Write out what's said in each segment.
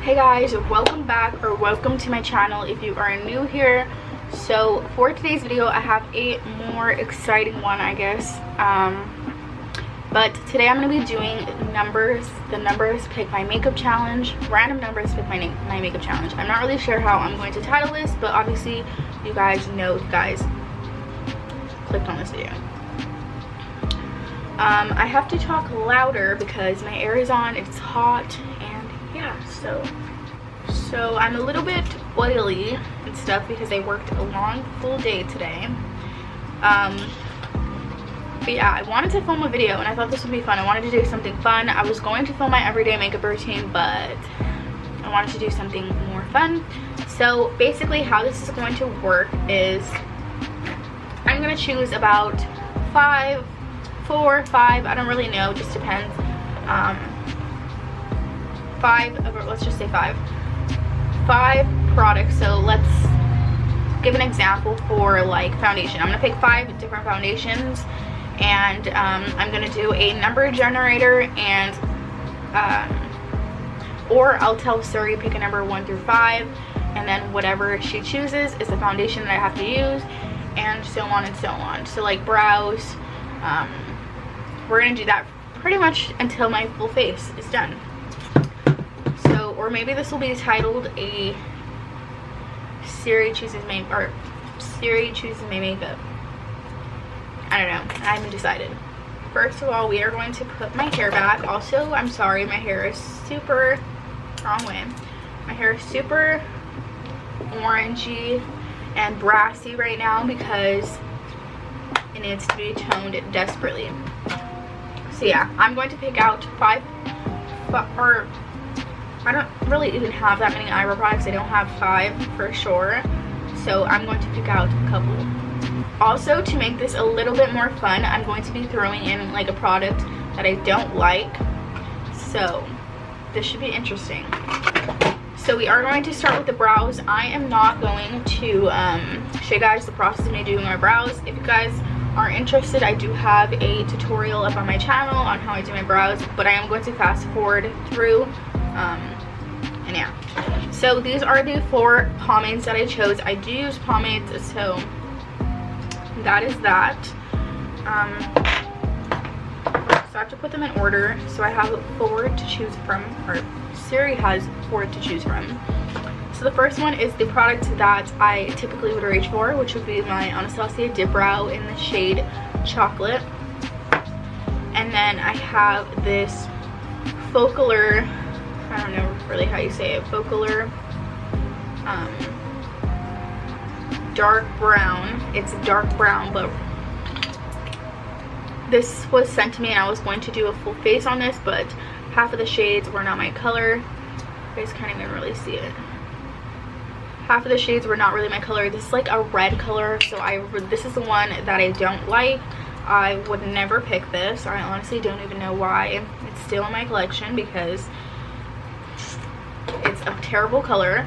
Hey guys, welcome back or welcome to my channel if you are new here. So for today's video I have a more exciting one, I guess, but today I'm going to be doing the numbers pick my makeup challenge, random numbers pick my makeup challenge. I'm not really sure how I'm going to title this, but obviously you guys know, you guys clicked on this video. I have to talk louder because my air is on, it's hot, and yeah, so I'm a little bit oily and stuff because I worked a long full day today. But yeah, I wanted to film a video and I thought this would be fun. I wanted to do something fun. I was going to film my everyday makeup routine, but I wanted to do something more fun. So basically how this is going to work is I'm going to choose about 4 or 5, I don't really know, just depends. 5, let's just say 5 products. So let's give an example for like foundation. I'm gonna pick 5 different foundations, and I'm gonna do a number generator, and or I'll tell Siri pick a number 1 through 5, and then whatever she chooses is the foundation that I have to use, and so on and so on. So like brows, we're gonna do that pretty much until my full face is done. So, or maybe this will be titled a Siri chooses my makeup. I don't know, I haven't decided. First of all, we are going to put my hair back. Also, I'm sorry, my hair is super, wrong way. My hair is super orangey and brassy right now because it needs to be toned desperately. So yeah, I'm going to pick out 5, or I don't really even have that many eyebrow products. I don't have 5 for sure, so I'm going to pick out a couple. Also, to make this a little bit more fun, I'm going to be throwing in like a product that I don't like, so this should be interesting. So we are going to start with the brows. I am not going to show you guys the process of me doing my brows. If you guys are interested, I do have a tutorial up on my channel on how I do my brows, but I am going to fast forward through, and yeah. So these are the 4 pomades that I chose. I do use pomades, so that is that. So I have to put them in order. So I have 4 to choose from, or Siri has 4 to choose from. So the first one is the product that I typically would reach for, which would be my Anastasia Dip Brow in the shade Chocolate. And then I have this Focular, I don't know really how you say it, Focular dark brown. It's dark brown, but this was sent to me and I was going to do a full face on this, but half of the shades were not my color. You guys can't even really see it. Half of the shades were not really my color. This is like a red color, so this is the one that I don't like. I would never pick this. I honestly don't even know why it's still in my collection because it's a terrible color.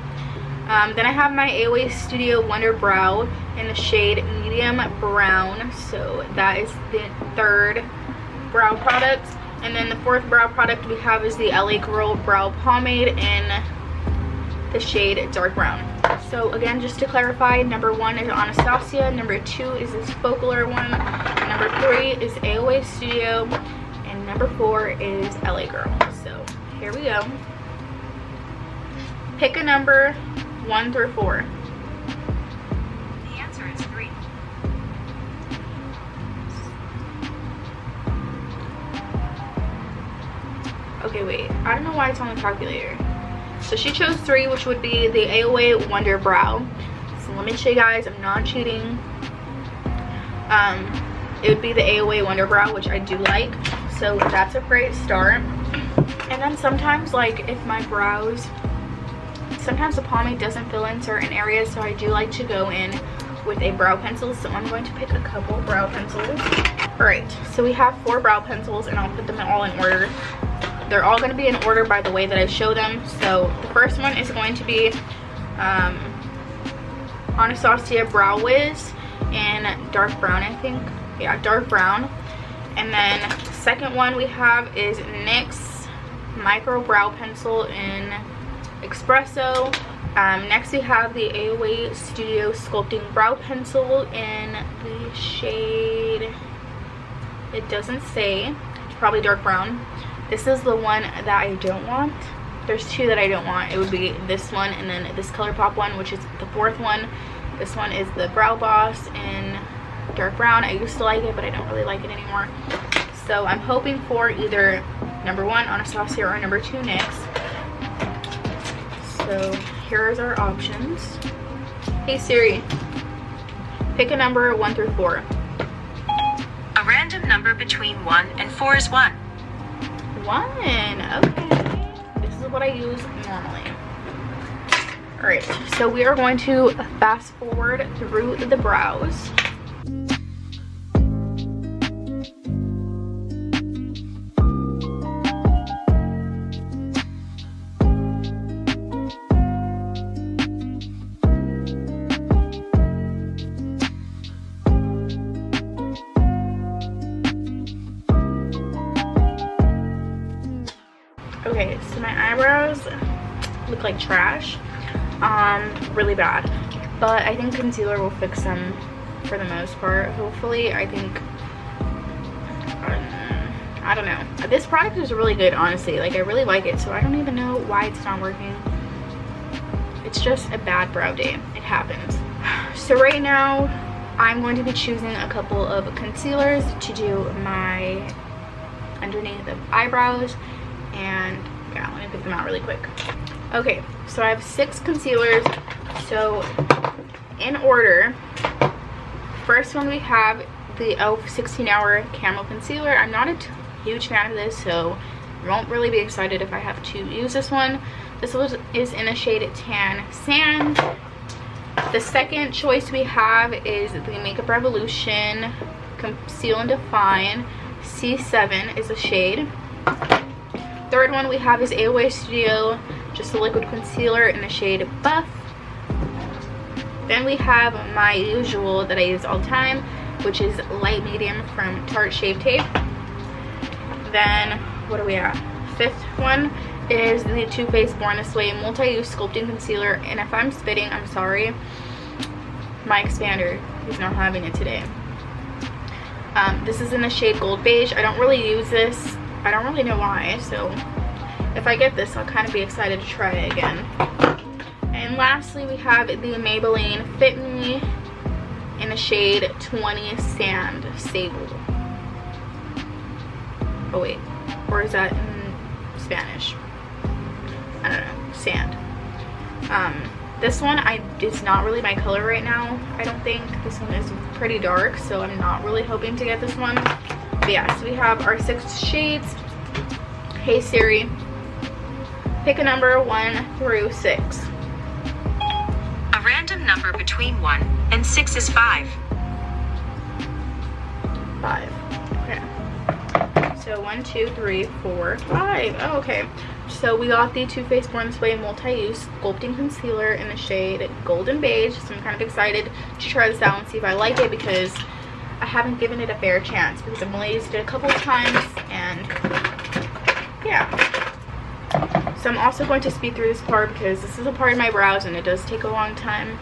Then I have my AOA Studio Wonder Brow in the shade Medium Brown. So that is the 3rd brow product. And then the 4th brow product we have is the LA Girl Brow Pomade in the shade Dark Brown. So again, just to clarify, number 1 is Anastasia, number 2 is this Focular one, number 3 is AOA Studio, and number 4 is LA Girl. So here we go. Pick a number 1 through 4. The answer is 3. Okay, wait, I don't know why it's on the calculator. So she chose 3, which would be the AOA Wonder Brow. So let me show you guys, I'm not cheating. It would be the AOA Wonder Brow, which I do like. So that's a great start. And then sometimes, like, if my brows, sometimes the pomade doesn't fill in certain areas, so I do like to go in with a brow pencil. So I'm going to pick a couple brow pencils. Alright, so we have 4 brow pencils, and I'll put them all in order. They're all going to be in order by the way that I show them. So the first one is going to be Anastasia Brow Wiz in dark brown, I think. Yeah, dark brown. And then the second one we have is NYX Micro Brow Pencil in Espresso. Next we have the AOA Studio Sculpting Brow Pencil in the shade, it doesn't say, it's probably dark brown. This is the one that I don't want. There's two that I don't want. It would be this one and then this ColourPop one, which is the fourth one. This one is the Brow Boss in dark brown. I used to like it, but I don't really like it anymore. So I'm hoping for either number 1 Anastasia or number 2 NYX. So here's our options. Hey Siri, pick a number 1 through 4. A random number between 1 and 4 is 1. 1, okay. This is what I use normally. Alright, so we are going to fast forward through the brows. Okay, so my eyebrows look like trash, really bad, but I think concealer will fix them for the most part, hopefully. I think, I don't know, this product is really good, honestly. Like, I really like it, so I don't even know why it's not working. It's just a bad brow day. It happens. So right now I'm going to be choosing a couple of concealers to do my underneath the eyebrows. And yeah, let me pick them out really quick. Okay, so I have 6 concealers. So in order, first one we have the e.l.f. 16-Hour Camel Concealer. I'm not a huge fan of this, so I won't really be excited if I have to use this one. This one is in a shade Tan Sand. The second choice we have is the Makeup Revolution Conceal and Define. C7 is the shade. Third one we have is AOA Studio, just a liquid concealer in the shade Buff. Then we have my usual that I use all the time, which is Light Medium from Tarte Shape Tape. Then, what are we at? Fifth one is the Too Faced Born This Way Multi-Use Sculpting Concealer. And if I'm spitting, I'm sorry. My expander is not having it today. This is in the shade Gold Beige. I don't really use this. I don't really know why, so if I get this, I'll kind of be excited to try it again. And lastly, we have the Maybelline Fit Me in the shade 20 Sand Sable. Oh wait, or is that in Spanish? I don't know, sand. This one it's not really my color right now, I don't think. This one is pretty dark, so I'm not really hoping to get this one. But yeah, so we have our 6 shades. Hey Siri, pick a number 1 through 6. A random number between 1 and 6 is 5. 5. Okay. So 1, 2, 3, 4, 5. Oh, okay. So we got the Too Faced Born This Way Multi-Use Sculpting Concealer in the shade Golden Beige. So I'm kind of excited to try this out and see if I like it, because I haven't given it a fair chance, because I've only used it a couple of times, and yeah. So I'm also going to speed through this part because this is a part of my brows and it does take a long time.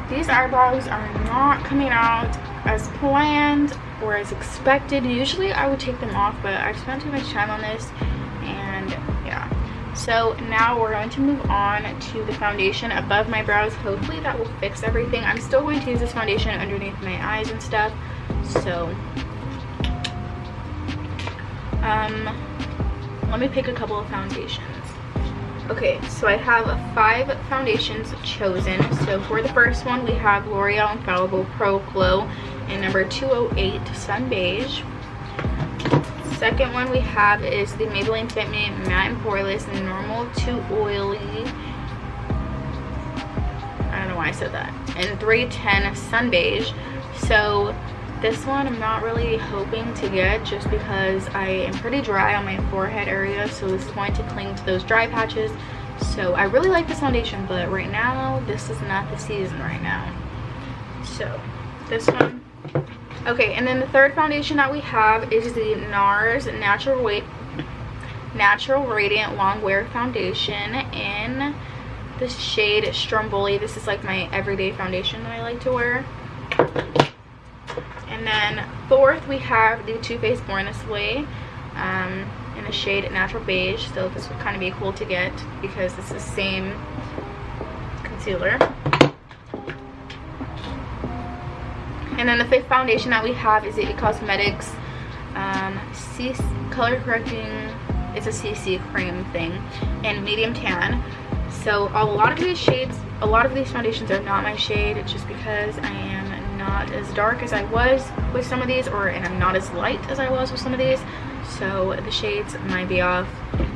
These eyebrows are not coming out as planned or as expected. Usually I would take them off, but I've spent too much time on this, and yeah. So now we're going to move on to the foundation above my brows. Hopefully that will fix everything. I'm still going to use this foundation underneath my eyes and stuff. So let me pick a couple of foundations. Okay, so I have 5 foundations chosen. So for the first one, we have L'Oreal Infallible Pro Glow in number 208 Sun Beige. Second one we have is the Maybelline Fit Me Matte and Poreless Normal to Oily. I don't know why I said that. And 310 Sun Beige. So This one I'm not really hoping to get just because I am pretty dry on my forehead area, so this is going to cling to those dry patches. So I really like this foundation, but right now this is not the season right now. So this one. Okay, and then the third foundation that we have is the Nars Natural Radiant Long Wear Foundation in the shade Stromboli. This is like my everyday foundation that I like to wear. And then fourth, we have the Too Faced Born This Way in the shade Natural Beige. So this would kind of be cool to get because it's the same concealer. And then the fifth foundation that we have is the IT Cosmetics color correcting. It's a CC cream thing in medium tan. So a lot of these shades, a lot of these foundations are not my shade. It's just because I am not as dark as I was with some of these, and I'm not as light as I was with some of these, so the shades might be off.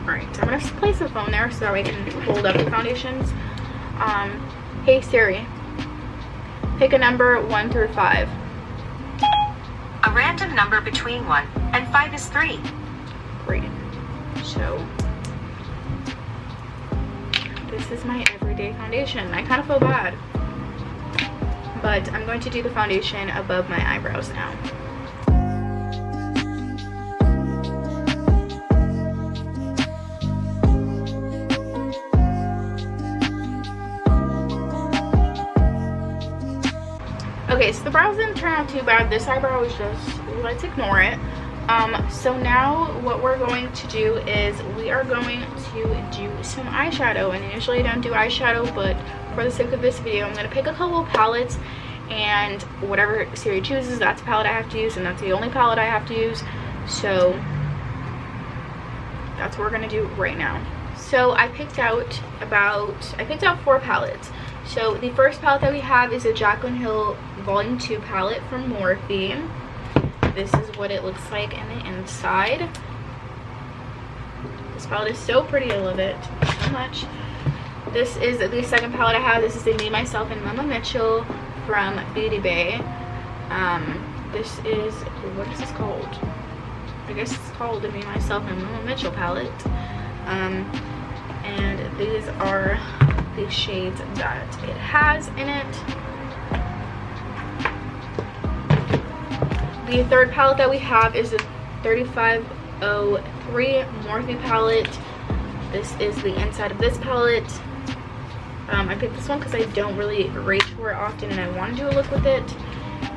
Alright, so I'm gonna place the phone there so that way I can hold up the foundations. Hey Siri, pick a number 1 through 5. A random number between 1 and 5 is 3. Great. So this is my everyday foundation. I kind of feel bad, but I'm going to do the foundation above my eyebrows now. Okay, so the brows didn't turn out too bad. This eyebrow was just, let's ignore it. So now what we're going to do is we are going to do some eyeshadow. And usually I don't do eyeshadow, but for the sake of this video, I'm going to pick a couple of palettes, and whatever Siri chooses, that's the palette I have to use, and that's the only palette I have to use. So that's what we're going to do right now. So I picked out 4 palettes. So the first palette that we have is a Jaclyn Hill Volume 2 palette from Morphe. This is what it looks like in the inside. This palette is so pretty. I love it so much. This is the second palette I have. This is the Me, Myself, and Mama Mitchell from Beauty Bay. This is, what is this called? I guess it's called the Me, Myself, and Mama Mitchell palette. And these are the shades that it has in it. The third palette that we have is the 3503 Morphe palette. This is the inside of this palette. I picked this one because I don't really reach for it often and I want to do a look with it.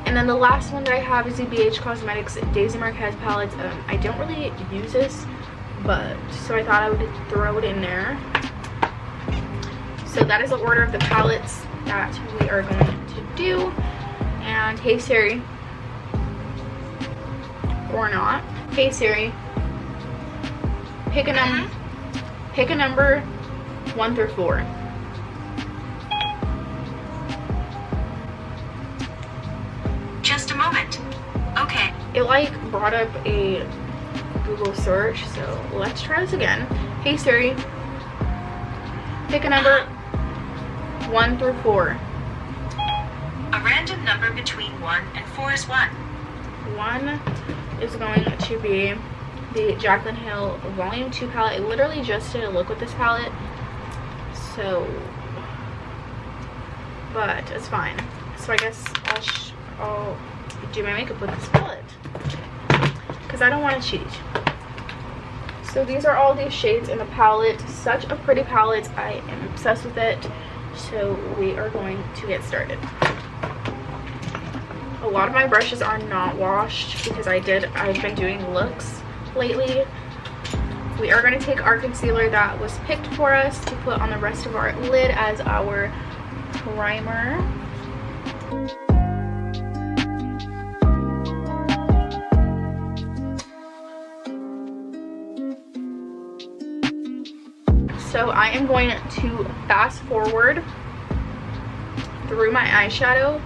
And then the last one that I have is the BH Cosmetics Daisy Marquez palette. I don't really use this, but so I thought I would throw it in there. So that is the order of the palettes that we are going to do. And hey Siri, or not. Hey Siri, pick a number 1 through 4. Just a moment. Okay. It like brought up a Google search, so let's try this again. Hey Siri, pick a number 1 through 4. A random number between 1 and 4 is 1. 1 is going to be the Jaclyn Hill Volume 2 palette. I literally just did a look with this palette, so, but it's fine. So I guess I'll do my makeup with this palette because I don't want to cheat. So these are all these shades in the palette. Such a pretty palette. I am obsessed with it. So we are going to get started. A lot of my brushes are not washed because I've been doing looks lately. We are going to take our concealer that was picked for us to put on the rest of our lid as our primer. So I am going to fast forward through my eyeshadow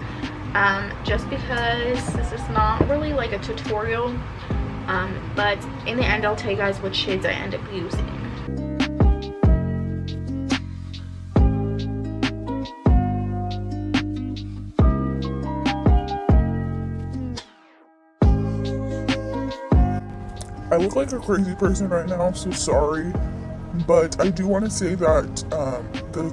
just because this is not really like a tutorial, but in the end I'll tell you guys what shades I end up using. I look like a crazy person right now, so sorry. But I do want to say that the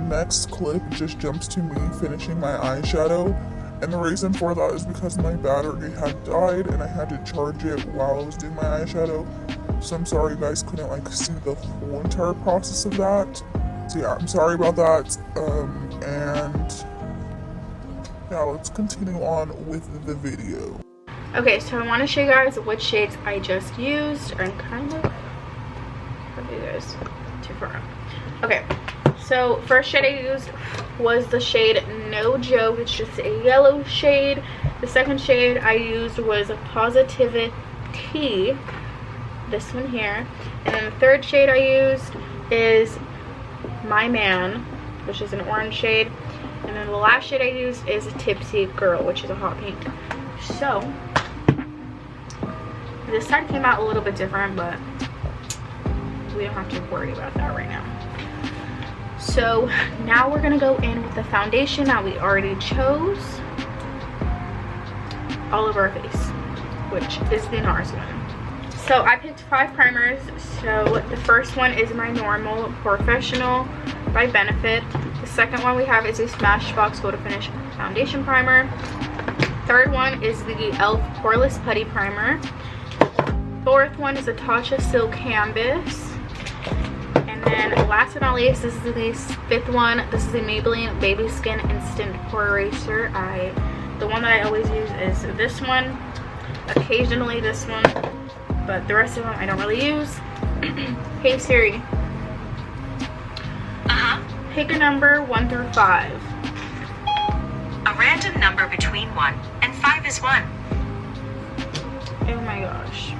next clip just jumps to me finishing my eyeshadow. And the reason for that is because my battery had died and I had to charge it while I was doing my eyeshadow. So I'm sorry you guys couldn't like see the whole entire process of that. So yeah, I'm sorry about that. And yeah, let's continue on with the video. Okay, so I want to show you guys which shades I just used and kind of have you guys too far up. Okay, so first shade I used was the shade No Joke. It's just a yellow shade. The second shade I used was Positivity, this one here. And then the third shade I used is My Man, which is an orange shade. And then the last shade I used is Tipsy Girl, which is a hot pink. So this side came out a little bit different, but we don't have to worry about that right now. So now we're gonna go in with the foundation that we already chose all over our face, which is the Nars one. So I picked 5 primers. So the first one is my normal Professional by Benefit. The second one we have is a Smashbox Photo Finish foundation primer. Third one is the e.l.f. Poreless Putty Primer. Fourth one is a Tatcha Silk Canvas. And then last but not least, this is the fifth one. This is a Maybelline Baby Skin Instant Pore Eraser. The one that I always use is this one. Occasionally this one. But the rest of them I don't really use. Hey Siri. Pick a number 1 through 5. A random number between 1 and 5 is 1. Oh my gosh.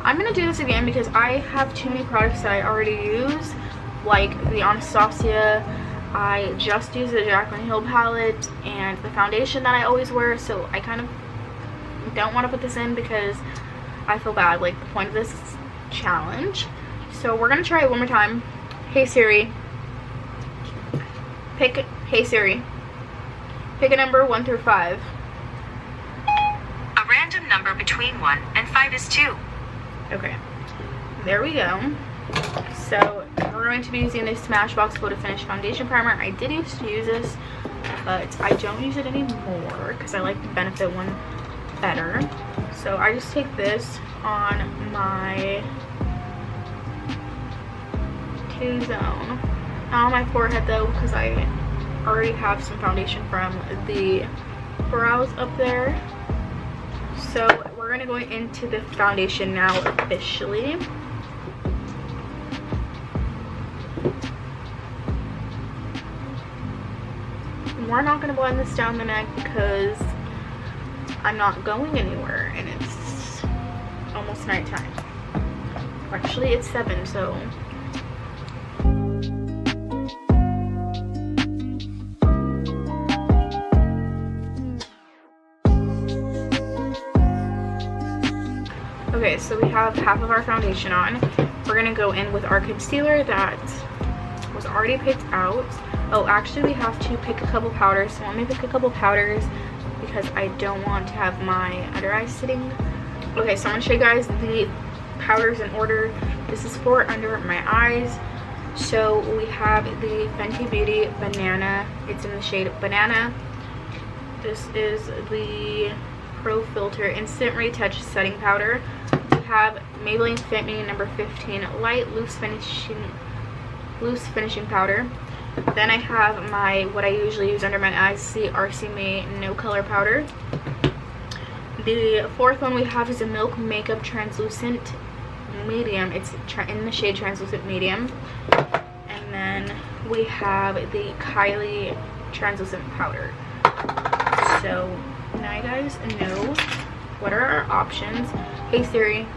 I'm gonna do this again because I have too many products that I already use, like the Anastasia. I just use the Jaclyn Hill palette and the foundation that I always wear, so I kind of don't want to put this in because I feel bad. Like, the point of this is challenge. So we're gonna try it one more time. Hey Siri. Hey Siri. Pick a number 1 through 5. A random number between 1 and 5 is 2. Okay, there we go. So we're going to be using this Smashbox Photo Finish foundation primer. I did used to use this, but I don't use it anymore because I like the Benefit one better. So I just take this on my T-zone, not on my forehead though, because I already have some foundation from the brows up there. So we're gonna go into the foundation now officially. We're not gonna blend this down the neck because I'm not going anywhere and it's almost nighttime. Actually, it's 7, so. Okay, so we have half of our foundation on. We're gonna go in with our concealer that was already picked out. Oh, actually we have to pick a couple powders. So let me pick a couple powders because I don't want to have my under eyes sitting. Okay, so I'm gonna show you guys the powders in order. This is for under my eyes. So we have the Fenty Beauty Banana. It's in the shade Banana. This is the Pro Filter Instant Retouch Setting Powder. We have Maybelline Fit Me number 15 Light Loose Finishing Powder. Then I have my, what I usually use under my eyes, the RC May No Color Powder. The fourth one we have is a Milk Makeup Translucent Medium. It's in the shade Translucent Medium. And then we have the Kylie Translucent Powder. So now you guys know what are our options. Hey Siri,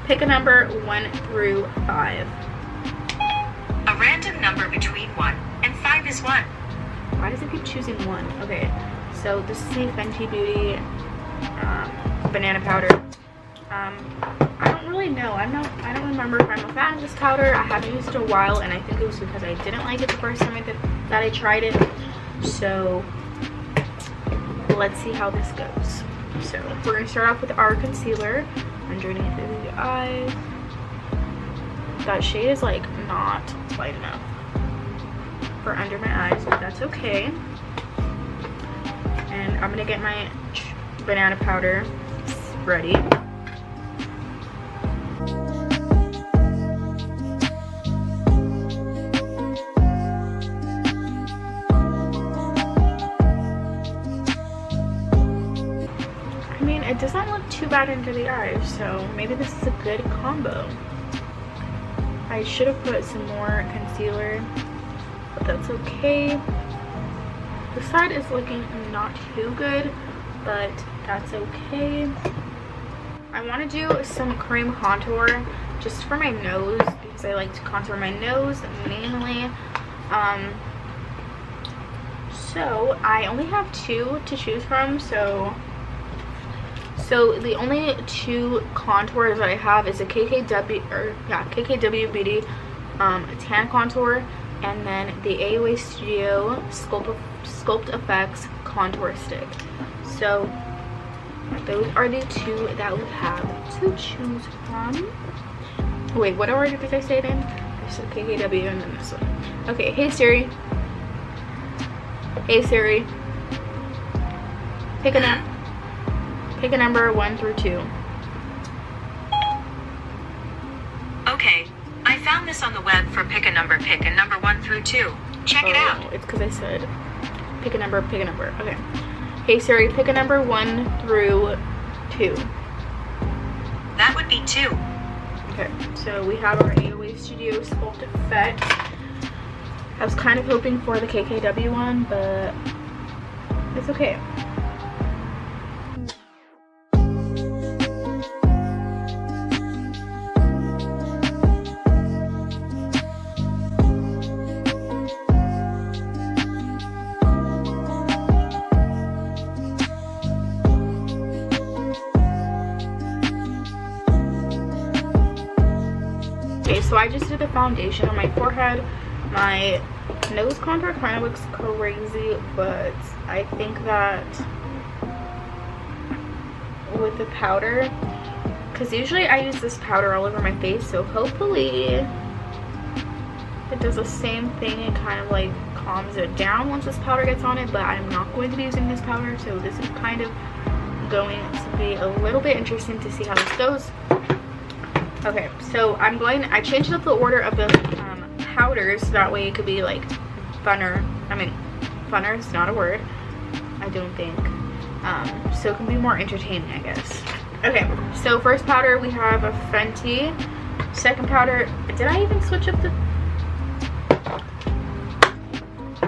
pick a number 1 through 5. A random number between 1 and 5 is 1. Why does it keep choosing 1? Okay, so this is the Fenty Beauty banana powder. I don't really know. I don't remember if I'm a fan of this powder. I haven't used it in a while, and I think it was because I didn't like it the first time that I tried it. So let's see how this goes. So we're gonna start off with our concealer underneath the eyes. That shade is like not light enough for under my eyes, but that's okay. And I'm gonna get my banana powder ready. I mean, it doesn't look too bad under the eyes, so maybe this is a good combo. I should have put some more concealer, but that's okay. The side is looking not too good, but that's okay. I want to do some cream contour just for my nose because I like to contour my nose mainly. So I only have two to choose from, so the only two contours that I have is a KKW Beauty tan contour, and then the AOA Studio Sculpt Effects contour stick. So those are the two that we have to choose from. Wait, what order did I say it in? I said KKW and then this one. Okay, hey Siri. Hey Siri. Pick a number 1 through 2. Okay, I found this on the web for pick a number 1 through 2. Check it out. It's because I said pick a number. Okay. Hey Siri, pick a number 1 through 2. That would be 2. Okay, so we have our AOA Studio Sculpt Effect. I was kind of hoping for the KKW one, but it's okay. So I just did the foundation on my forehead. My nose contour kind of looks crazy, but I think that with the powder, because usually I use this powder all over my face, so hopefully it does the same thing and kind of like calms it down once this powder gets on it. But I'm not going to be using this powder, so this is kind of going to be a little bit interesting to see how this goes. Okay, so I changed up the order of the powders, so that way it could be like funner. I mean, funner is not a word, I don't think. So it can be more entertaining, I guess. Okay, so first powder we have a Fenty. Second powder, did I even switch up the...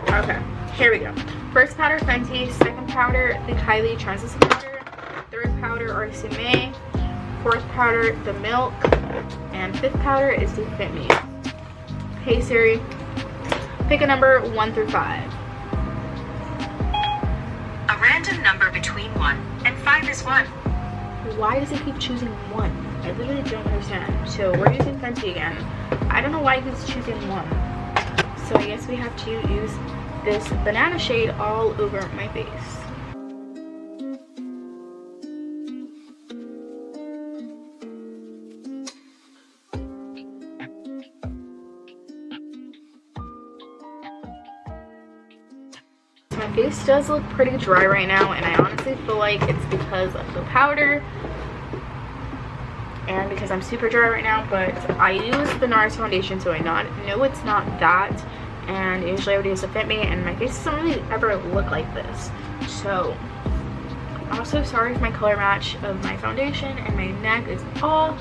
Okay, here we go. First powder, Fenty. Second powder, the Kylie Translucent powder. Third powder, RCMA. Fourth powder, the Milk. And fifth powder is the Fit Me. Hey Siri, pick a number 1 through 5. A random number between 1 and 5 is 1. Why does it keep choosing 1? I literally don't understand. So we're using Fenty again. I don't know why it keeps choosing 1. So I guess we have to use this banana shade all over my face. My face does look pretty dry right now, and I honestly feel like it's because of the powder and because I'm super dry right now, but I use the Nars foundation, so I know it's not that, and usually I would use a Fit Me, and my face doesn't really ever look like this. So also sorry for my color match of my foundation, and my neck is off.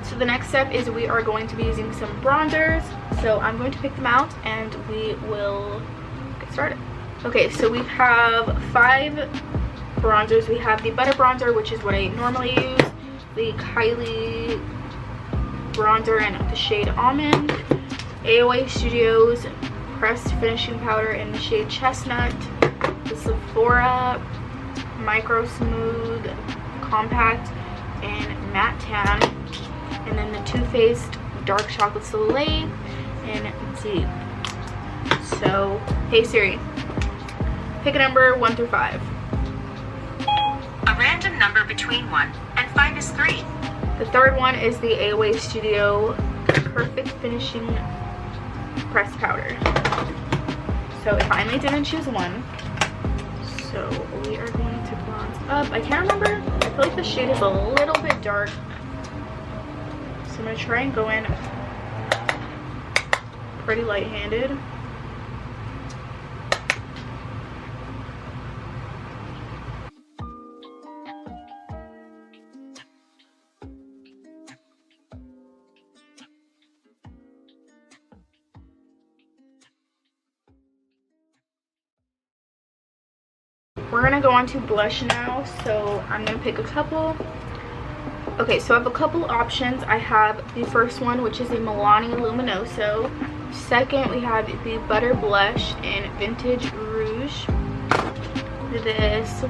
So the next step is we are going to be using some bronzers, so I'm going to pick them out and we will get started. Okay, so we have 5 bronzers. We have the Butter Bronzer, which is what I normally use, the Kylie bronzer and the shade Almond, AOA Studios Pressed Finishing Powder in the shade Chestnut, the Sephora Micro Smooth Compact in Matte Tan, and then the Too Faced Dark Chocolate Soleil in Deep. So, hey Siri, pick a number 1 through 5. A random number between 1 and 5 is 3. The third one is the AOA Studio Perfect Finishing Pressed Powder. So I finally didn't choose one. So we are going to bronze up. I can't remember. I feel like the shade is a little bit dark. So I'm going to try and go in pretty light-handed. We're gonna go on to blush now, so I'm gonna pick a couple. Okay, so I have a couple options. I have the first one, which is a Milani Luminoso. Second, we have the Butter Blush in Vintage Rouge. This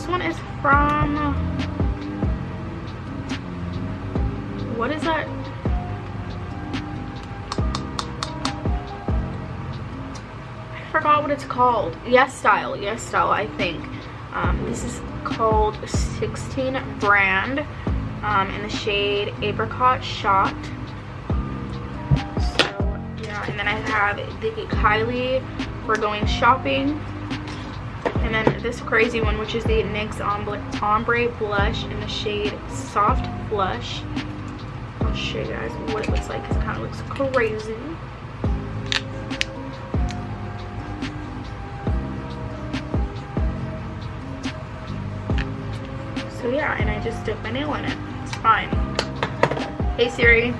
one is from, what is that? Forgot what it's called. Yes Style, I think. This is called 16 brand in the shade Apricot Shot. So yeah, and then I have the Kylie We're Going Shopping, and then this crazy one, which is the NYX Ombre Blush in the shade Soft Flush. I'll show you guys what it looks like because it kind of looks crazy. So yeah, and I just dipped my nail in it. It's fine. Hey Siri,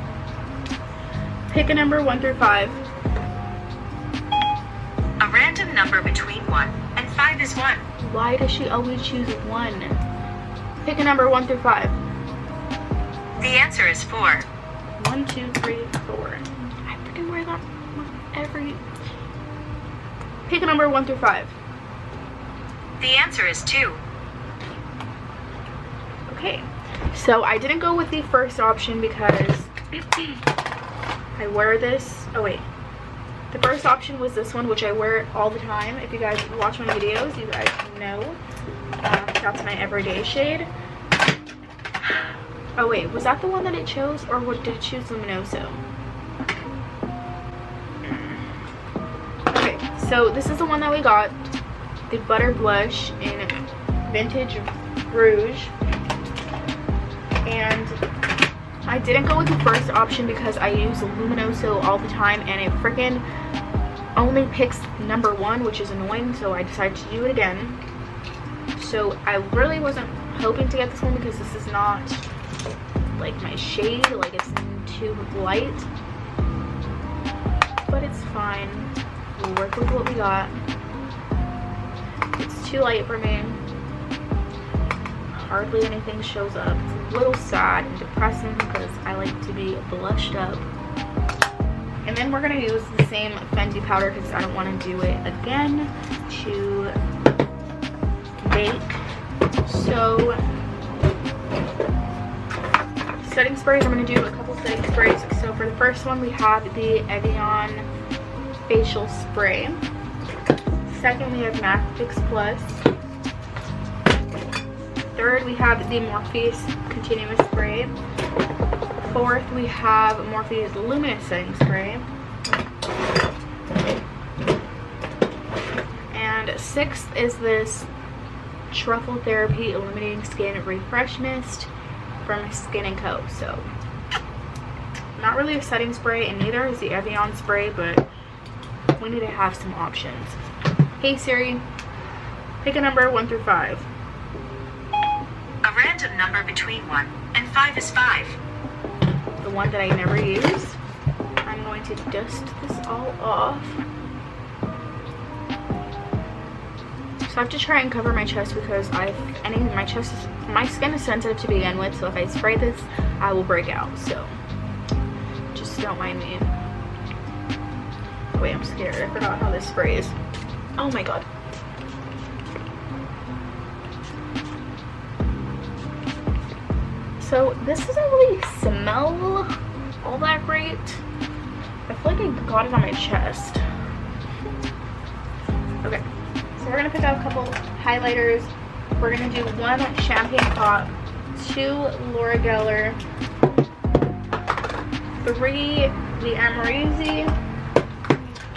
pick a number 1 through 5. A random number between 1 and 5 is 1. Why does she always choose 1? Pick a number 1 through 5. The answer is 4. 1, 2, 3, 4. I freaking wear that every... Pick a number 1 through 5. The answer is 2. Okay, so I didn't go with the first option because I wear this. Oh wait, the first option was this one, which I wear all the time. If you guys watch my videos, you guys know that's my everyday shade. Oh wait, was that the one that it chose, or what did it choose? Luminoso. Okay, so this is the one that we got, the Butter Blush in Vintage Rouge. And I didn't go with the first option because I use Luminoso all the time and it freaking only picks number 1, which is annoying, so I decided to do it again. So I really wasn't hoping to get this one because this is not like my shade, like it's too light, but it's fine. We'll work with what we got. It's too light for me. Hardly anything shows up. It's a little sad and depressing because I like to be blushed up. And then we're going to use the same Fenty powder because I don't want to do it again to bake. So, setting sprays, I'm going to do a couple setting sprays. So for the first one, we have the Evian Facial Spray. Second, we have MAC Fix Plus. Third, we have the Morphe Continuous Spray. Fourth, we have Morphe's Luminous Setting Spray. And sixth is this Truffle Therapy Illuminating Skin Refresh Mist from Skin & Co. So, not really a setting spray, and neither is the Evian spray, but we need to have some options. Hey Siri, pick a number 1 through 5. A random number between 1 and 5 is 5. The one that I never use. I'm going to dust this all off. So I have to try and cover my chest because my skin is sensitive to begin with, so if I spray this, I will break out. So just don't mind me. Wait, I'm scared. I forgot how this sprays. Oh my god. So this doesn't really smell all that great. I feel like I got it on my chest. Okay, so we're gonna pick out a couple highlighters We're gonna do 1 champagne pop, 2 Laura Geller, 3 the Amorisi,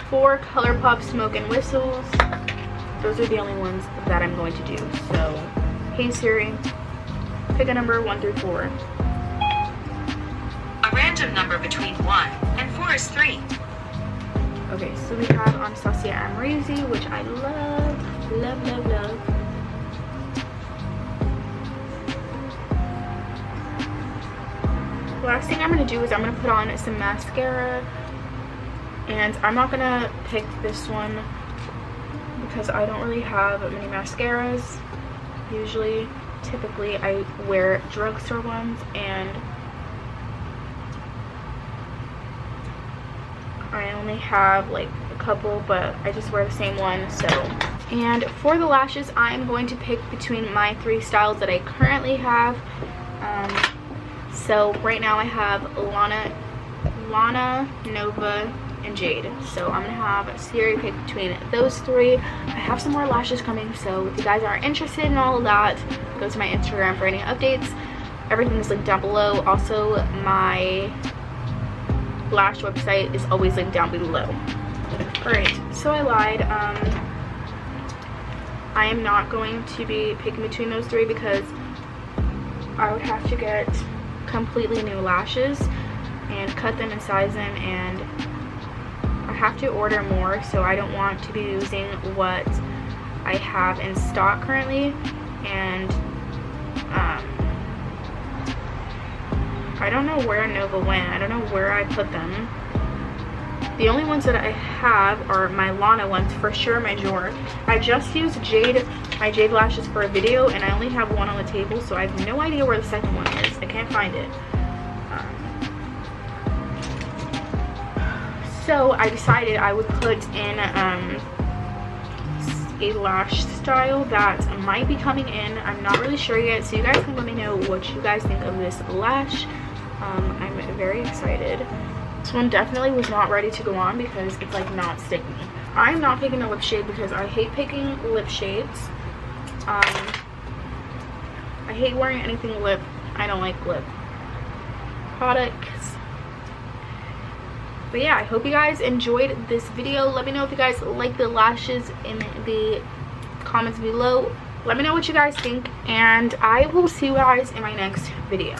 4 ColourPop Smoke and Whistles. Those are the only ones that I'm going to do. So, hey Siri, pick a number 1 through 4. A random number between 1 and 4 is 3. Okay, so we have Anastasia Amorisi, which I love, love, love, love. Last thing I'm going to do is I'm going to put on some mascara, and I'm not going to pick this one because I don't really have many mascaras. Typically I wear drugstore ones, and I only have like a couple, but I just wear the same one. So, and for the lashes, I'm going to pick between my 3 styles that I currently have. So right now I have Lana, Nova, and Jade. So I'm gonna have Siri pick between those 3. I have some more lashes coming, so if you guys are interested in all of that, go to my Instagram for any updates. Everything is linked down below. Also, my lash website is always linked down below. Alright, so I lied. I am not going to be picking between those 3 because I would have to get completely new lashes and cut them and size them, and I have to order more, so I don't want to be using what I have in stock currently. And I don't know where Nova went. I don't know where I put them. The only ones that I have are my Lana ones, for sure, my Jor. I just used my Jade lashes for a video, and I only have one on the table, so I have no idea where the second one is. I can't find it. So I decided I would put in a lash style that might be coming in. I'm not really sure yet, so you guys can let me know what you guys think of this lash. I'm very excited. This one definitely was not ready to go on because it's like not sticking. I'm not picking a lip shade because I hate picking lip shades. I hate wearing anything lip. I don't like lip products. But yeah, I hope you guys enjoyed this video. Let me know if you guys like the lashes in the comments below. Let me know what you guys think, and I will see you guys in my next video.